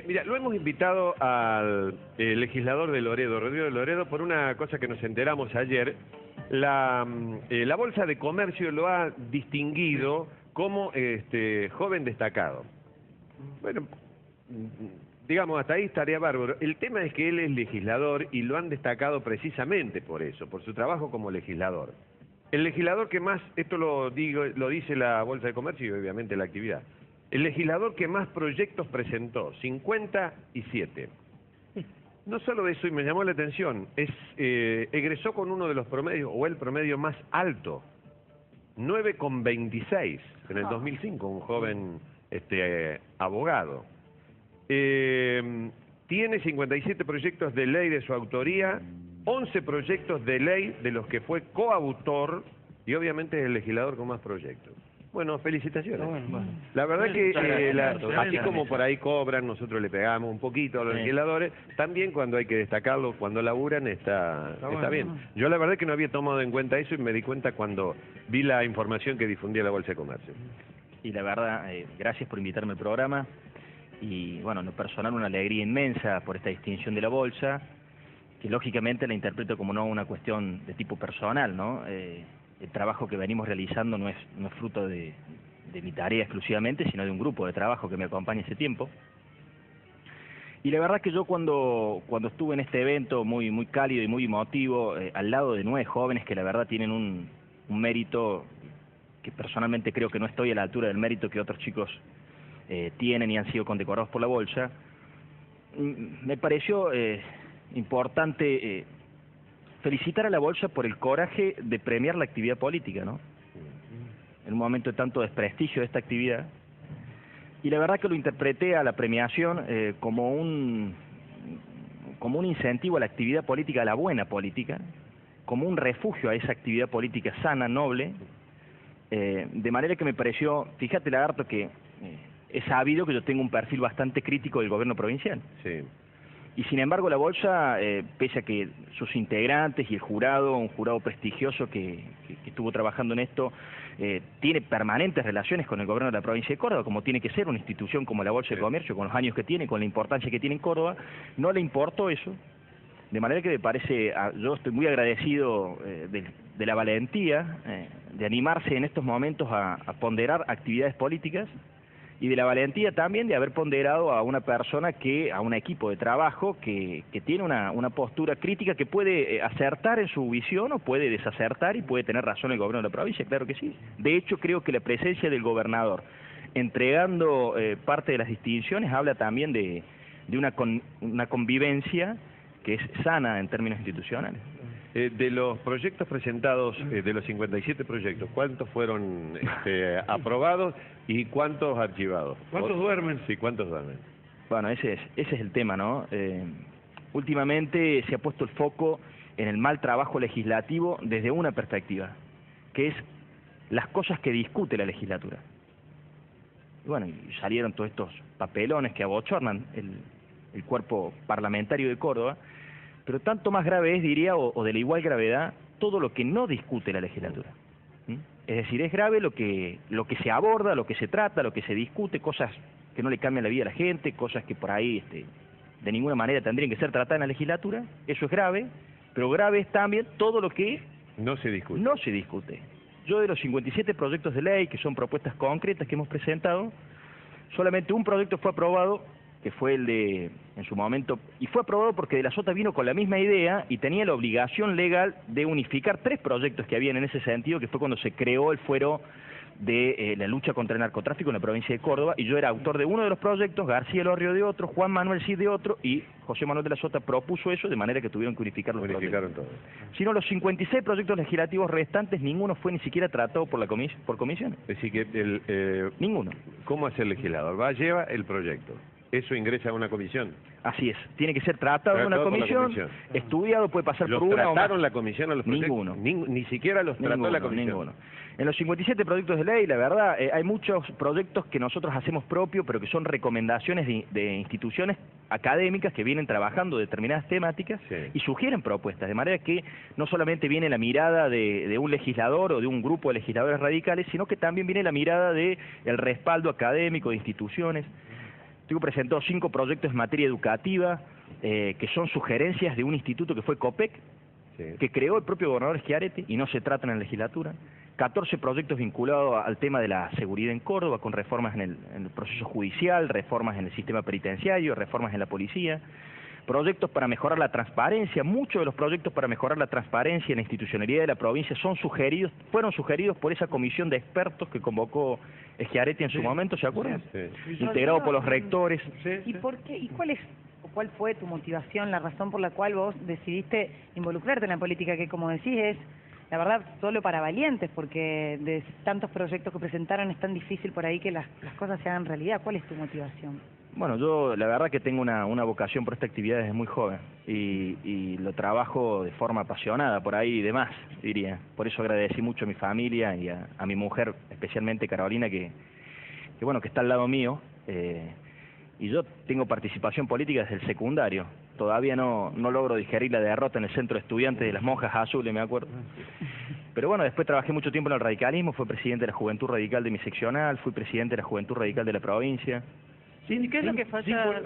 Mira, lo hemos invitado al legislador de Loredo, Rodrigo de Loredo, por una cosa que nos enteramos ayer. La Bolsa de Comercio lo ha distinguido como joven destacado. Bueno, digamos, hasta ahí estaría bárbaro. El tema es que él es legislador y lo han destacado precisamente por eso, por su trabajo como legislador. El legislador que más, esto lo dice la Bolsa de Comercio y obviamente la actividad, el legislador que más proyectos presentó, 57. No solo eso, y me llamó la atención, egresó con uno de los promedios, o el promedio más alto, 9,26 en el 2005, un joven abogado. Tiene 57 proyectos de ley de su autoría, 11 proyectos de ley de los que fue coautor, y obviamente es el legislador con más proyectos. Bueno, felicitaciones. Bueno. La verdad que así como por ahí cobran, nosotros le pegamos un poquito a los legisladores, también cuando hay que destacarlo, cuando laburan, está bien. Yo la verdad que no había tomado en cuenta eso y me di cuenta cuando vi la información que difundía la Bolsa de Comercio. Y la verdad, gracias por invitarme al programa. Y bueno, en lo personal una alegría inmensa por esta distinción de la Bolsa, que lógicamente la interpreto como no una cuestión de tipo personal, ¿no? El trabajo que venimos realizando no es fruto de mi tarea exclusivamente, sino de un grupo de trabajo que me acompaña ese tiempo. Y la verdad que yo cuando estuve en este evento muy cálido y muy emotivo, al lado de 9 jóvenes que la verdad tienen un mérito que personalmente creo que no estoy a la altura del mérito que otros chicos tienen y han sido condecorados por la Bolsa, me pareció importante felicitar a la Bolsa por el coraje de premiar la actividad política, ¿no? En un momento de tanto desprestigio de esta actividad. Y la verdad que lo interpreté a la premiación como un incentivo a la actividad política, a la buena política, como un refugio a esa actividad política sana, noble, de manera que me pareció, fíjate Lagarto, que es sabido que yo tengo un perfil bastante crítico del gobierno provincial. Sí. Y sin embargo la Bolsa, pese a que sus integrantes y el jurado, un jurado prestigioso que estuvo trabajando en esto, tiene permanentes relaciones con el gobierno de la provincia de Córdoba, como tiene que ser una institución como la Bolsa de Comercio, con los años que tiene, con la importancia que tiene en Córdoba, no le importó eso. De manera que me parece, yo estoy muy agradecido de la valentía de animarse en estos momentos a ponderar actividades políticas, y de la valentía también de haber ponderado a una persona a un equipo de trabajo que tiene una postura crítica, que puede acertar en su visión o puede desacertar, y puede tener razón el gobierno de la provincia, claro que sí. De hecho, creo que la presencia del gobernador entregando parte de las distinciones habla también de una convivencia que es sana en términos institucionales. De los proyectos presentados, de los 57 proyectos, ¿cuántos fueron aprobados y cuántos archivados? ¿Cuántos duermen? Sí, ¿cuántos duermen? Bueno, ese es el tema, ¿no? Últimamente se ha puesto el foco en el mal trabajo legislativo desde una perspectiva, que es las cosas que discute la legislatura. Y bueno, y salieron todos estos papelones que abochornan el cuerpo parlamentario de Córdoba. Pero tanto más grave es, diría, o de la igual gravedad, todo lo que no discute la legislatura. Es decir, es grave lo que se aborda, lo que se trata, lo que se discute, cosas que no le cambian la vida a la gente, cosas que por ahí de ninguna manera tendrían que ser tratadas en la legislatura. Eso es grave, pero grave es también todo lo que no se discute. No se discute. Yo de los 57 proyectos de ley, que son propuestas concretas que hemos presentado, solamente un proyecto fue aprobado, que fue el en su momento, y fue aprobado porque De la Sota vino con la misma idea y tenía la obligación legal de unificar 3 proyectos que habían en ese sentido, que fue cuando se creó el fuero de la lucha contra el narcotráfico en la provincia de Córdoba, y yo era autor de uno de los proyectos, García Elorrio de otro, Juan Manuel Cid de otro, y José Manuel de la Sota propuso eso, de manera que tuvieron que unificar los proyectos. Todo. Sino los 56 proyectos legislativos restantes, ninguno fue ni siquiera tratado por comisiones. Es decir, que ninguno. ¿Cómo hace el legislador? Lleva el proyecto. ¿Eso ingresa a una comisión? Así es, tiene que ser tratado en una comisión, estudiado, puede pasar por una o más. ¿Trataron la comisión a los proyectos? Ninguno. Ni siquiera los trató la comisión. Ninguno. En los 57 proyectos de ley, la verdad, hay muchos proyectos que nosotros hacemos propios, pero que son recomendaciones de instituciones académicas que vienen trabajando determinadas temáticas y sugieren propuestas, de manera que no solamente viene la mirada de un legislador o de un grupo de legisladores radicales, sino que también viene la mirada del respaldo académico de instituciones. Tengo presentado 5 proyectos en materia educativa, que son sugerencias de un instituto que fue COPEC, que creó el propio gobernador Schiaretti y no se tratan en la legislatura. 14 proyectos vinculados al tema de la seguridad en Córdoba, con reformas en el proceso judicial, reformas en el sistema penitenciario, reformas en la policía. Proyectos para mejorar la transparencia. Muchos de los proyectos para mejorar la transparencia y la institucionalidad de la provincia fueron sugeridos por esa comisión de expertos que convocó Schiaretti en su momento, ¿se acuerdan? Integrado por los rectores. ¿Y por qué? ¿Y cuál fue tu motivación, la razón por la cual vos decidiste involucrarte en la política, que como decís es, la verdad, solo para valientes, porque de tantos proyectos que presentaron es tan difícil por ahí que las cosas se hagan realidad? ¿Cuál es tu motivación? Bueno, yo la verdad que tengo una vocación por esta actividad desde muy joven y lo trabajo de forma apasionada, por ahí y demás, diría. Por eso agradecí mucho a mi familia y a mi mujer, especialmente Carolina, que está al lado mío. Y yo tengo participación política desde el secundario. Todavía no logro digerir la derrota en el centro de estudiantes de las Monjas Azules, me acuerdo. Pero bueno, después trabajé mucho tiempo en el radicalismo, fui presidente de la Juventud Radical de mi seccional, fui presidente de la Juventud Radical de la provincia. ¿Y qué es lo que falla?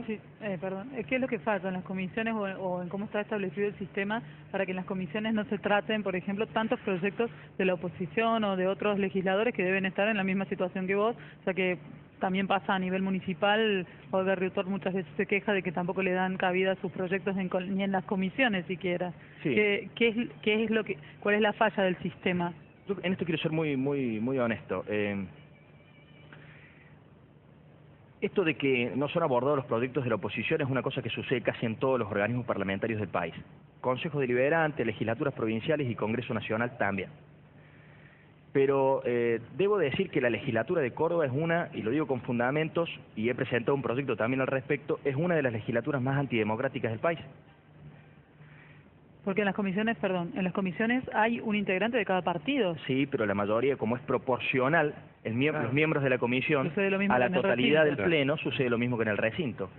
¿Qué es lo que falla en las comisiones o en cómo está establecido el sistema para que en las comisiones no se traten, por ejemplo, tantos proyectos de la oposición o de otros legisladores que deben estar en la misma situación que vos? O sea, que también pasa a nivel municipal. Olga Riutor muchas veces se queja de que tampoco le dan cabida a sus proyectos ni en las comisiones siquiera. Sí. ¿Cuál es la falla del sistema? Yo en esto quiero ser muy honesto. Esto de que no son abordados los proyectos de la oposición es una cosa que sucede casi en todos los organismos parlamentarios del país. Consejos deliberantes, legislaturas provinciales y Congreso Nacional también. Pero debo decir que la legislatura de Córdoba es una, y lo digo con fundamentos, y he presentado un proyecto también al respecto, es una de las legislaturas más antidemocráticas del país. Porque en las comisiones hay un integrante de cada partido. Sí, pero la mayoría, como es proporcional, los miembros de la comisión a la totalidad del pleno, sucede lo mismo que en el recinto.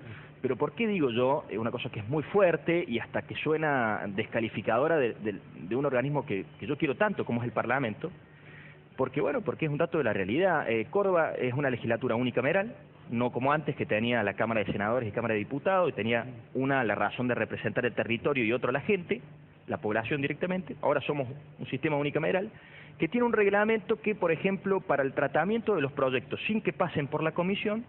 Pero ¿por qué digo yo una cosa que es muy fuerte y hasta que suena descalificadora de un organismo que yo quiero tanto como es el Parlamento? Porque es un dato de la realidad. Córdoba es una legislatura unicameral, no como antes, que tenía la Cámara de Senadores y Cámara de Diputados, y tenía la razón de representar el territorio y otro la gente, la población directamente. Ahora somos un sistema unicameral que tiene un reglamento que, por ejemplo, para el tratamiento de los proyectos sin que pasen por la comisión,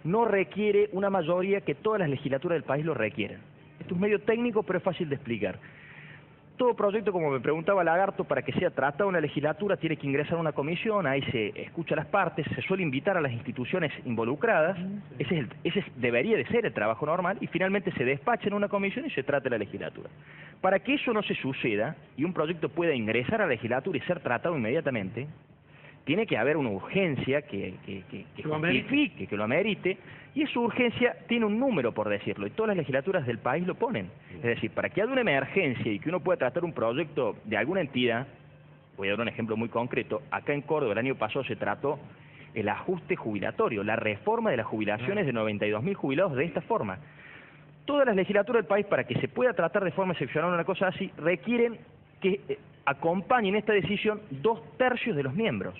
no requiere una mayoría que todas las legislaturas del país lo requieran. Esto es medio técnico, pero es fácil de explicar. Todo proyecto, como me preguntaba Lagarto, para que sea tratado en la legislatura tiene que ingresar a una comisión, ahí se escucha las partes, se suele invitar a las instituciones involucradas, ese debería de ser el trabajo normal, y finalmente se despacha en una comisión y se trata en la legislatura. Para que eso no se suceda y un proyecto pueda ingresar a la legislatura y ser tratado inmediatamente, tiene que haber una urgencia que justifique, que lo amerite, y esa urgencia tiene un número, por decirlo, y todas las legislaturas del país lo ponen. Es decir, para que haya una emergencia y que uno pueda tratar un proyecto de alguna entidad, voy a dar un ejemplo muy concreto, acá en Córdoba el año pasado se trató el ajuste jubilatorio, la reforma de las jubilaciones de 92.000 jubilados de esta forma. Todas las legislaturas del país, para que se pueda tratar de forma excepcional una cosa así, requieren que acompañen esta decisión 2/3 de los miembros.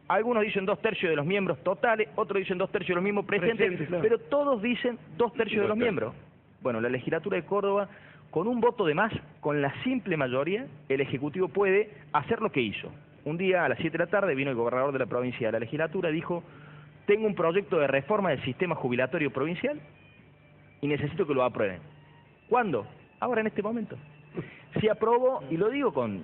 Algunos dicen 2/3 de los miembros totales, otros dicen 2/3 de los miembros presentes, claro. Pero todos dicen 2/3 de los miembros. Bueno, la legislatura de Córdoba, con un voto de más, con la simple mayoría, el Ejecutivo puede hacer lo que hizo. Un día a las 7 de la tarde vino el gobernador de la provincia a la legislatura, dijo: tengo un proyecto de reforma del sistema jubilatorio provincial y necesito que lo aprueben. ¿Cuándo? Ahora, en este momento. Se aprobó, y lo digo con...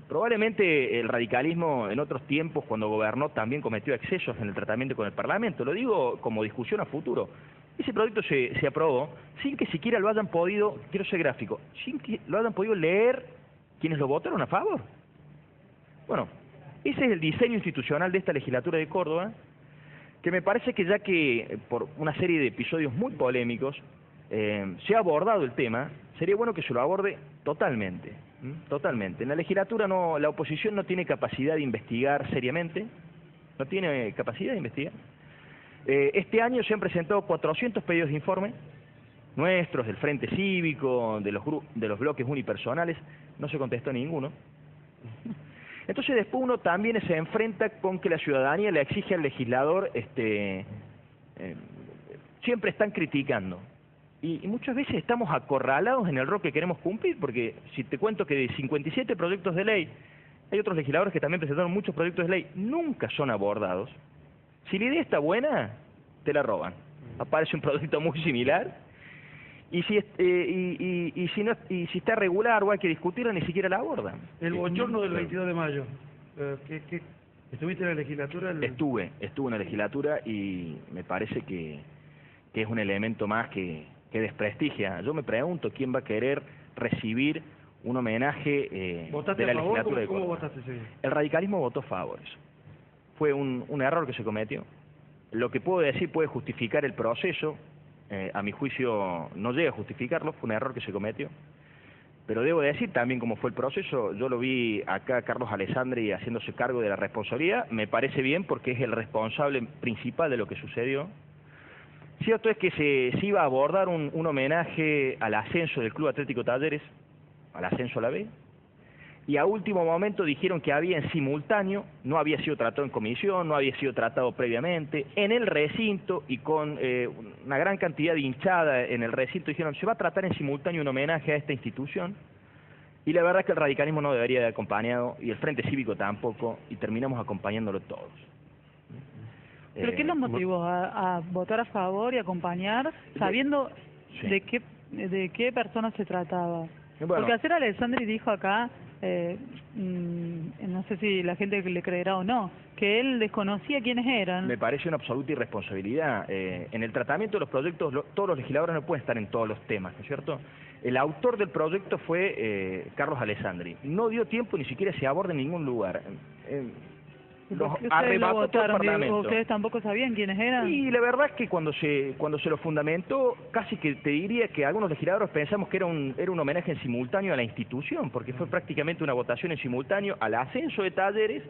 probablemente el radicalismo en otros tiempos, cuando gobernó, también cometió excesos en el tratamiento con el Parlamento. Lo digo como discusión a futuro. Ese proyecto se aprobó sin que siquiera lo hayan podido, quiero ser gráfico, sin que lo hayan podido leer quienes lo votaron a favor. Bueno, ese es el diseño institucional de esta legislatura de Córdoba, que me parece que ya que por una serie de episodios muy polémicos se ha abordado el tema, sería bueno que se lo aborde totalmente. Totalmente. En la legislatura la oposición no tiene capacidad de investigar seriamente, no tiene capacidad de investigar. Este año se han presentado 400 pedidos de informe, nuestros, del Frente Cívico, de los bloques unipersonales, no se contestó ninguno. Entonces después uno también se enfrenta con que la ciudadanía le exige al legislador siempre están criticando. Y muchas veces estamos acorralados en el rol que queremos cumplir, porque si te cuento que de 57 proyectos de ley, hay otros legisladores que también presentaron muchos proyectos de ley, nunca son abordados. Si la idea está buena, te la roban. Aparece un proyecto muy similar, y si si está regular o hay que discutirla, ni siquiera la abordan. El bochorno del 22 de mayo, ¿estuviste en la legislatura? Estuve en la legislatura y me parece que es un elemento más que desprestigia. Yo me pregunto quién va a querer recibir un homenaje de la legislatura de Córdoba. ¿Cómo votaste ese día? El radicalismo votó a favor. Eso fue un error que se cometió. Lo que puedo decir puede justificar el proceso, a mi juicio no llega a justificarlo, fue un error que se cometió. Pero debo decir también cómo fue el proceso. Yo lo vi acá Carlos Alessandri haciéndose cargo de la responsabilidad. Me parece bien porque es el responsable principal de lo que sucedió. Cierto es que se iba a abordar un homenaje al ascenso del Club Atlético Talleres, al ascenso a la B, y a último momento dijeron que había en simultáneo, no había sido tratado en comisión, no había sido tratado previamente, en el recinto y con una gran cantidad de hinchada en el recinto, dijeron se va a tratar en simultáneo un homenaje a esta institución, y la verdad es que el radicalismo no debería haber acompañado, y el Frente Cívico tampoco, y terminamos acompañándolo todos. ¿Pero qué los motivó a votar a favor y acompañar, sabiendo Sí. de qué persona se trataba? Bueno, Porque ayer Alessandri dijo acá, no sé si la gente le creerá o no, que él desconocía quiénes eran. me parece una absoluta irresponsabilidad. En el tratamiento de los proyectos, todos los legisladores no pueden estar en todos los temas, ¿no es cierto? El autor del proyecto fue Carlos Alessandri. No dio tiempo ni siquiera se aborda en ningún lugar. Los Ustedes arrebató lo todo el votaron, Parlamento. ¿ustedes tampoco sabían quiénes eran? Y la verdad es que cuando se lo fundamentó, casi que te diría que algunos legisladores pensamos que era un homenaje en simultáneo a la institución, porque fue prácticamente una votación en simultáneo al ascenso de Talleres,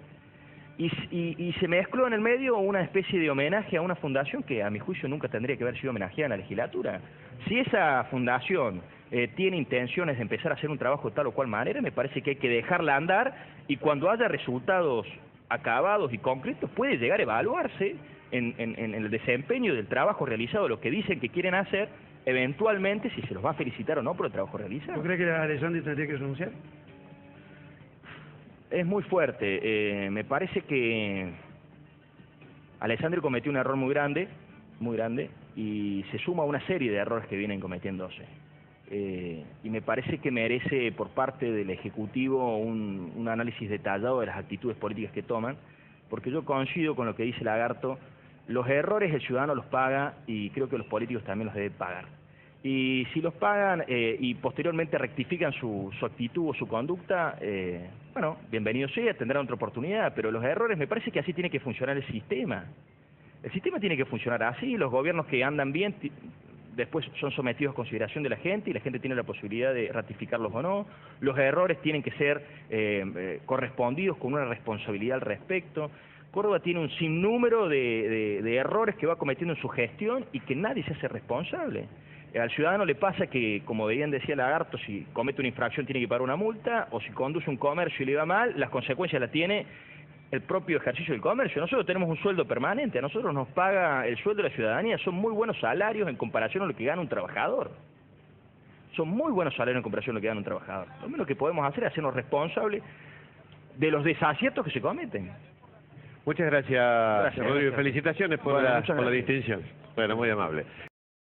y se mezcló en el medio una especie de homenaje a una fundación que a mi juicio nunca tendría que haber sido homenajeada en la legislatura. Si esa fundación tiene intenciones de empezar a hacer un trabajo de tal o cual manera, me parece que hay que dejarla andar, y cuando haya resultados acabados y concretos puede llegar a evaluarse en el desempeño del trabajo realizado, lo que dicen que quieren hacer, eventualmente si se los va a felicitar o no por el trabajo realizado. ¿Tú crees que Alessandri tendría que renunciar? Es muy fuerte. Me parece que Alessandri cometió un error muy grande, y se suma a una serie de errores que vienen cometiéndose. Y me parece que merece por parte del Ejecutivo un análisis detallado de las actitudes políticas que toman, porque yo coincido con lo que dice Lagarto, los errores el ciudadano los paga y creo que los políticos también los deben pagar. Y si los pagan y posteriormente rectifican su actitud o su conducta, bueno, bienvenido sea, tendrán otra oportunidad, pero los errores me parece que así tiene que funcionar el sistema. El sistema tiene que funcionar así, los gobiernos que andan bien después son sometidos a consideración de la gente y la gente tiene la posibilidad de ratificarlos o no. Los errores tienen que ser correspondidos con una responsabilidad al respecto. Córdoba tiene un sinnúmero de errores que va cometiendo en su gestión y que nadie se hace responsable. Al ciudadano le pasa que, como bien decía Lagarto, si comete una infracción tiene que pagar una multa, o si conduce un comercio y le va mal, las consecuencias las tiene el propio ejercicio del comercio. Nosotros tenemos un sueldo permanente, a nosotros nos paga el sueldo de la ciudadanía, son muy buenos salarios en comparación a lo que gana un trabajador. Son muy buenos salarios en comparación a lo que gana un trabajador. Lo menos que podemos hacer es hacernos responsables de los desaciertos que se cometen. Muchas gracias, Rodrigo. Gracias. Felicitaciones por Bueno, la muchas gracias. distinción. Bueno, muy amable.